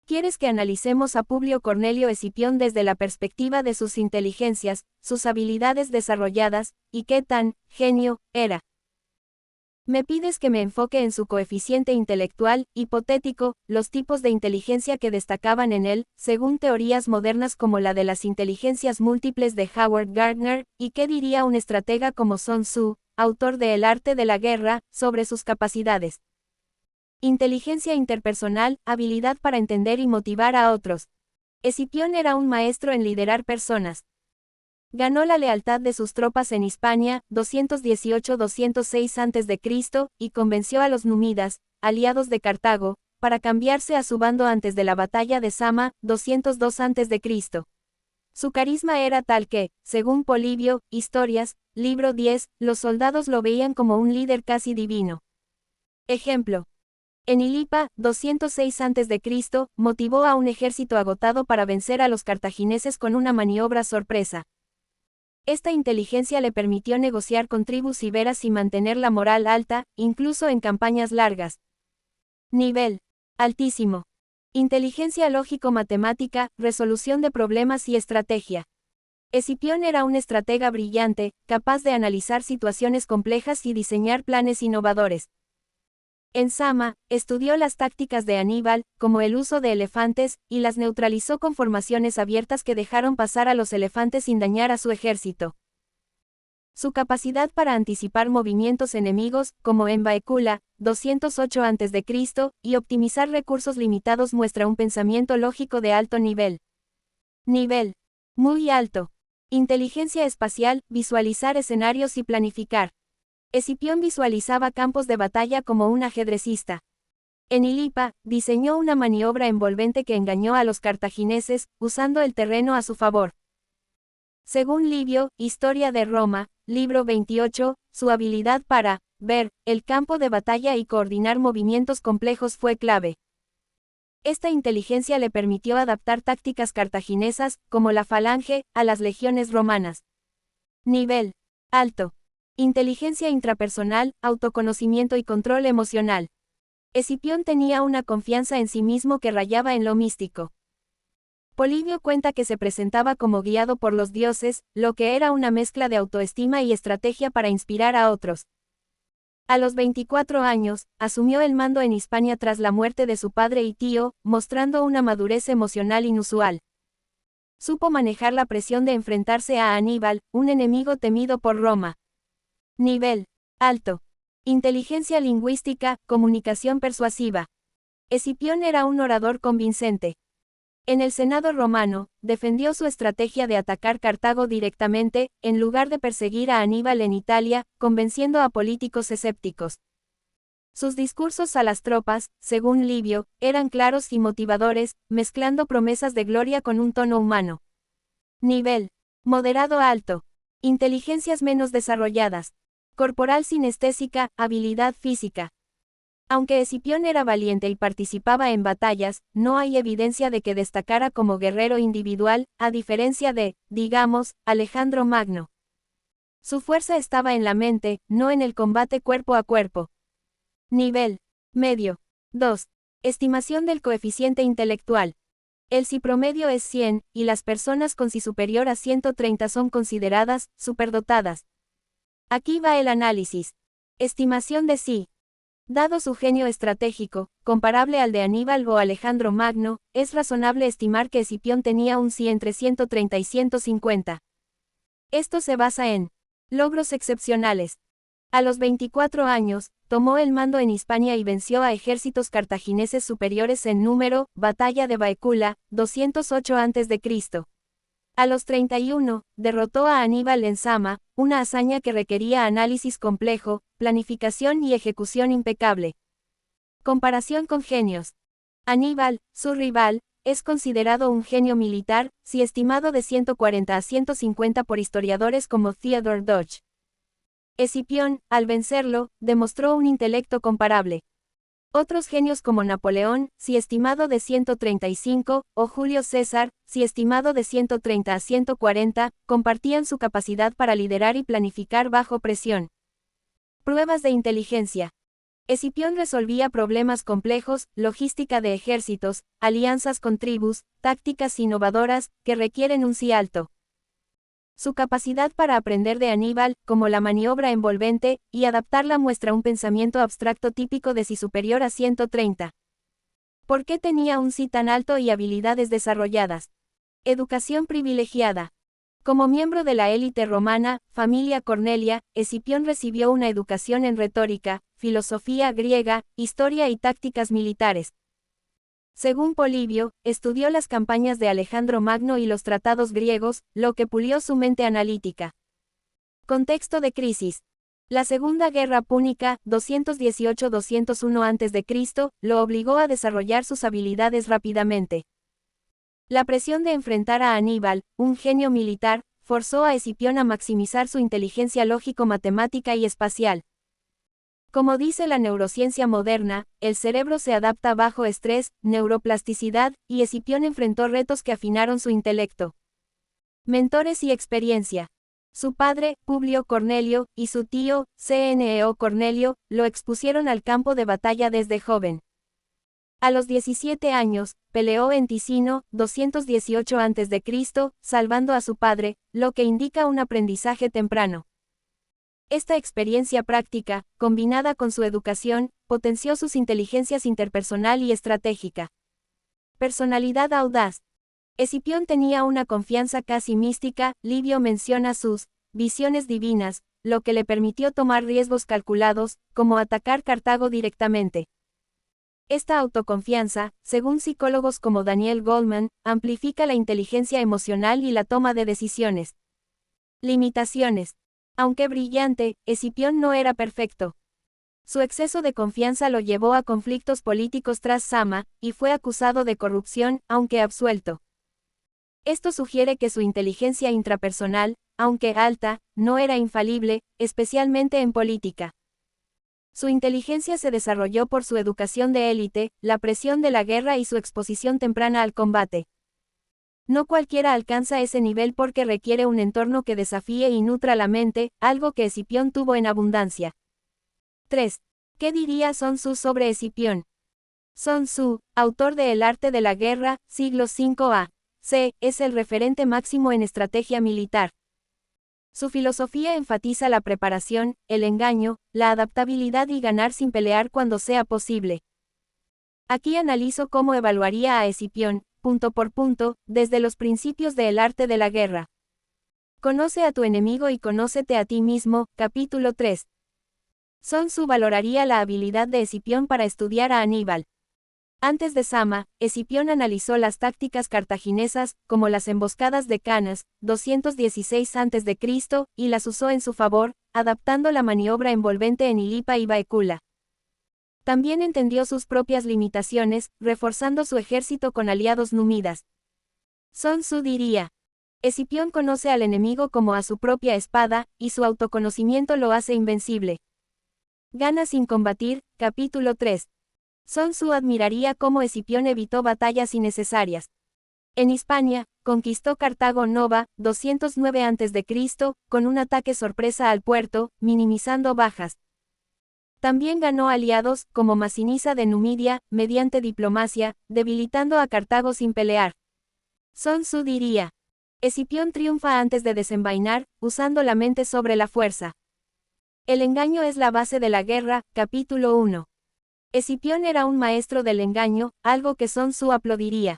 ¿Quieres que analicemos a Publio Cornelio Escipión desde la perspectiva de sus inteligencias, sus habilidades desarrolladas, y qué tan genio era? Me pides que me enfoque en su coeficiente intelectual, hipotético, los tipos de inteligencia que destacaban en él, según teorías modernas como la de las inteligencias múltiples de Howard Gardner, y qué diría un estratega como Sun Tzu, autor de El arte de la guerra, sobre sus capacidades. Inteligencia interpersonal, habilidad para entender y motivar a otros. Escipión era un maestro en liderar personas. Ganó la lealtad de sus tropas en Hispania, 218-206 a.C., y convenció a los númidas, aliados de Cartago, para cambiarse a su bando antes de la batalla de Zama, 202 a.C. Su carisma era tal que, según Polibio, Historias, libro 10, los soldados lo veían como un líder casi divino. Ejemplo. En Ilipa, 206 a.C., motivó a un ejército agotado para vencer a los cartagineses con una maniobra sorpresa. Esta inteligencia le permitió negociar con tribus iberas y mantener la moral alta, incluso en campañas largas. Nivel altísimo. Inteligencia lógico-matemática, resolución de problemas y estrategia. Escipión era un estratega brillante, capaz de analizar situaciones complejas y diseñar planes innovadores. En Zama, estudió las tácticas de Aníbal, como el uso de elefantes, y las neutralizó con formaciones abiertas que dejaron pasar a los elefantes sin dañar a su ejército. Su capacidad para anticipar movimientos enemigos, como en Baecula, 208 a.C., y optimizar recursos limitados muestra un pensamiento lógico de alto nivel. Nivel muy alto. Inteligencia espacial, visualizar escenarios y planificar. Escipión visualizaba campos de batalla como un ajedrecista. En Ilipa, diseñó una maniobra envolvente que engañó a los cartagineses, usando el terreno a su favor. Según Livio, Historia de Roma, libro 28, su habilidad para ver el campo de batalla y coordinar movimientos complejos fue clave. Esta inteligencia le permitió adaptar tácticas cartaginesas, como la falange, a las legiones romanas. Nivel alto. Inteligencia intrapersonal, autoconocimiento y control emocional. Escipión tenía una confianza en sí mismo que rayaba en lo místico. Polibio cuenta que se presentaba como guiado por los dioses, lo que era una mezcla de autoestima y estrategia para inspirar a otros. A los 24 años, asumió el mando en Hispania tras la muerte de su padre y tío, mostrando una madurez emocional inusual. Supo manejar la presión de enfrentarse a Aníbal, un enemigo temido por Roma. Nivel alto. Inteligencia lingüística, comunicación persuasiva. Escipión era un orador convincente. En el Senado romano, defendió su estrategia de atacar Cartago directamente, en lugar de perseguir a Aníbal en Italia, convenciendo a políticos escépticos. Sus discursos a las tropas, según Livio, eran claros y motivadores, mezclando promesas de gloria con un tono humano. Nivel moderado a alto. Inteligencias menos desarrolladas. Corporal sinestésica, habilidad física. Aunque Escipión era valiente y participaba en batallas, no hay evidencia de que destacara como guerrero individual, a diferencia de, digamos, Alejandro Magno. Su fuerza estaba en la mente, no en el combate cuerpo a cuerpo. Nivel medio. 2. Estimación del coeficiente intelectual. El SI promedio es 100, y las personas con SI superior a 130 son consideradas superdotadas. Aquí va el análisis. Estimación de SI. Dado su genio estratégico, comparable al de Aníbal o Alejandro Magno, es razonable estimar que Escipión tenía un SI entre 130 y 150. Esto se basa en logros excepcionales. A los 24 años, tomó el mando en Hispania y venció a ejércitos cartagineses superiores en número, batalla de Baecula, 208 a.C. A los 31, derrotó a Aníbal en Zama, una hazaña que requería análisis complejo, planificación y ejecución impecable. Comparación con genios. Aníbal, su rival, es considerado un genio militar, si estimado de 140 a 150 por historiadores como Theodore Dodge. Escipión, al vencerlo, demostró un intelecto comparable. Otros genios como Napoleón, si estimado de 135, o Julio César, si estimado de 130 a 140, compartían su capacidad para liderar y planificar bajo presión. Pruebas de inteligencia. Escipión resolvía problemas complejos, logística de ejércitos, alianzas con tribus, tácticas innovadoras, que requieren un sí alto. Su capacidad para aprender de Aníbal, como la maniobra envolvente, y adaptarla muestra un pensamiento abstracto típico de sí superior a 130. ¿Por qué tenía un sí tan alto y habilidades desarrolladas? Educación privilegiada. Como miembro de la élite romana, familia Cornelia, Escipión recibió una educación en retórica, filosofía griega, historia y tácticas militares. Según Polibio, estudió las campañas de Alejandro Magno y los tratados griegos, lo que pulió su mente analítica. Contexto de crisis. La Segunda Guerra Púnica, 218-201 a.C., lo obligó a desarrollar sus habilidades rápidamente. La presión de enfrentar a Aníbal, un genio militar, forzó a Escipión a maximizar su inteligencia lógico-matemática y espacial. Como dice la neurociencia moderna, el cerebro se adapta bajo estrés, neuroplasticidad, y Escipión enfrentó retos que afinaron su intelecto. Mentores y experiencia. Su padre, Publio Cornelio, y su tío, Cneo Cornelio, lo expusieron al campo de batalla desde joven. A los 17 años, peleó en Ticino, 218 a.C., salvando a su padre, lo que indica un aprendizaje temprano. Esta experiencia práctica, combinada con su educación, potenció sus inteligencias interpersonal y estratégica. Personalidad audaz. Escipión tenía una confianza casi mística, Livio menciona sus visiones divinas, lo que le permitió tomar riesgos calculados, como atacar Cartago directamente. Esta autoconfianza, según psicólogos como Daniel Goleman, amplifica la inteligencia emocional y la toma de decisiones. Limitaciones. Aunque brillante, Escipión no era perfecto. Su exceso de confianza lo llevó a conflictos políticos tras Zama, y fue acusado de corrupción, aunque absuelto. Esto sugiere que su inteligencia intrapersonal, aunque alta, no era infalible, especialmente en política. Su inteligencia se desarrolló por su educación de élite, la presión de la guerra y su exposición temprana al combate. No cualquiera alcanza ese nivel porque requiere un entorno que desafíe y nutra la mente, algo que Escipión tuvo en abundancia. 3. ¿Qué diría Sun Tzu sobre Escipión? Sun Tzu, autor de El arte de la guerra, siglo V a.C., es el referente máximo en estrategia militar. Su filosofía enfatiza la preparación, el engaño, la adaptabilidad y ganar sin pelear cuando sea posible. Aquí analizo cómo evaluaría a Escipión, punto por punto, desde los principios de El arte de la guerra. Conoce a tu enemigo y conócete a ti mismo, capítulo 3. Sun Tzu valoraría la habilidad de Escipión para estudiar a Aníbal. Antes de Zama, Escipión analizó las tácticas cartaginesas, como las emboscadas de Canas, 216 a.C., y las usó en su favor, adaptando la maniobra envolvente en Ilipa y Baecula. También entendió sus propias limitaciones, reforzando su ejército con aliados númidas. Sun Tzu diría: Escipión conoce al enemigo como a su propia espada, y su autoconocimiento lo hace invencible. Gana sin combatir, capítulo 3. Sun Tzu admiraría cómo Escipión evitó batallas innecesarias. En Hispania, conquistó Cartago Nova, 209 a.C., con un ataque sorpresa al puerto, minimizando bajas. También ganó aliados, como Masinisa de Numidia, mediante diplomacia, debilitando a Cartago sin pelear. Sun Tzu diría: Escipión triunfa antes de desenvainar, usando la mente sobre la fuerza. El engaño es la base de la guerra, capítulo 1. Escipión era un maestro del engaño, algo que Sun Tzu aplaudiría.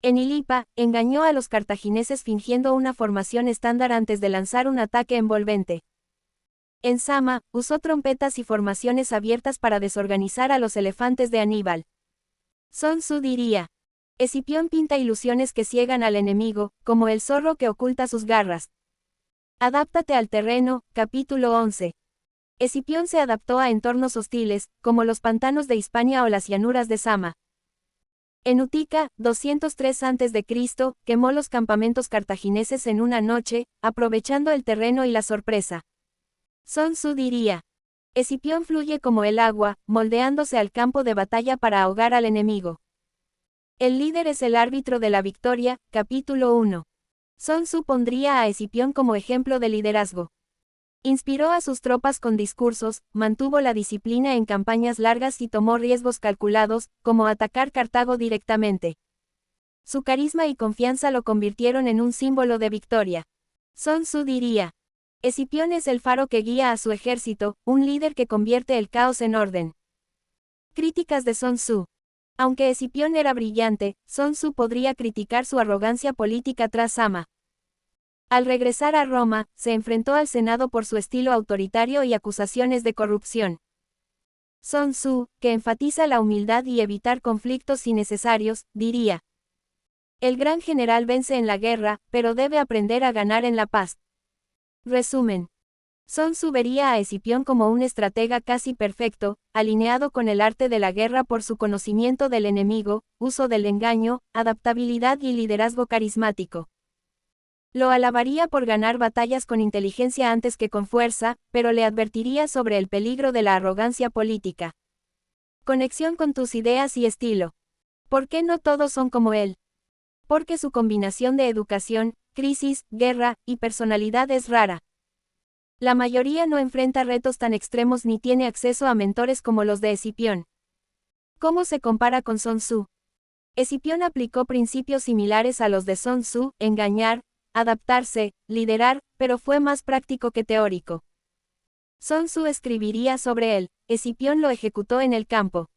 En Ilipa, engañó a los cartagineses fingiendo una formación estándar antes de lanzar un ataque envolvente. En Zama, usó trompetas y formaciones abiertas para desorganizar a los elefantes de Aníbal. Sun Tzu diría: Escipión pinta ilusiones que ciegan al enemigo, como el zorro que oculta sus garras. Adáptate al terreno, capítulo 11. Escipión se adaptó a entornos hostiles, como los pantanos de Hispania o las llanuras de Zama. En Utica, 203 a.C., quemó los campamentos cartagineses en una noche, aprovechando el terreno y la sorpresa. Sun Tzu diría: Escipión fluye como el agua, moldeándose al campo de batalla para ahogar al enemigo. El líder es el árbitro de la victoria, capítulo 1. Sun Tzu pondría a Escipión como ejemplo de liderazgo. Inspiró a sus tropas con discursos, mantuvo la disciplina en campañas largas y tomó riesgos calculados, como atacar Cartago directamente. Su carisma y confianza lo convirtieron en un símbolo de victoria. Sun Tzu diría: Escipión es el faro que guía a su ejército, un líder que convierte el caos en orden. Críticas de Sun Tzu. Aunque Escipión era brillante, Sun Tzu podría criticar su arrogancia política tras Sama. Al regresar a Roma, se enfrentó al Senado por su estilo autoritario y acusaciones de corrupción. Sun Tzu, que enfatiza la humildad y evitar conflictos innecesarios, diría: el gran general vence en la guerra, pero debe aprender a ganar en la paz. Resumen. Sun Tzu vería a Escipión como un estratega casi perfecto, alineado con el arte de la guerra por su conocimiento del enemigo, uso del engaño, adaptabilidad y liderazgo carismático. Lo alabaría por ganar batallas con inteligencia antes que con fuerza, pero le advertiría sobre el peligro de la arrogancia política. Conexión con tus ideas y estilo. ¿Por qué no todos son como él? Porque su combinación de educación, crisis, guerra y personalidad es rara. La mayoría no enfrenta retos tan extremos ni tiene acceso a mentores como los de Escipión. ¿Cómo se compara con Sun Tzu? Escipión aplicó principios similares a los de Sun Tzu: engañar, adaptarse, liderar, pero fue más práctico que teórico. Sun Tzu escribiría sobre él: Escipión lo ejecutó en el campo.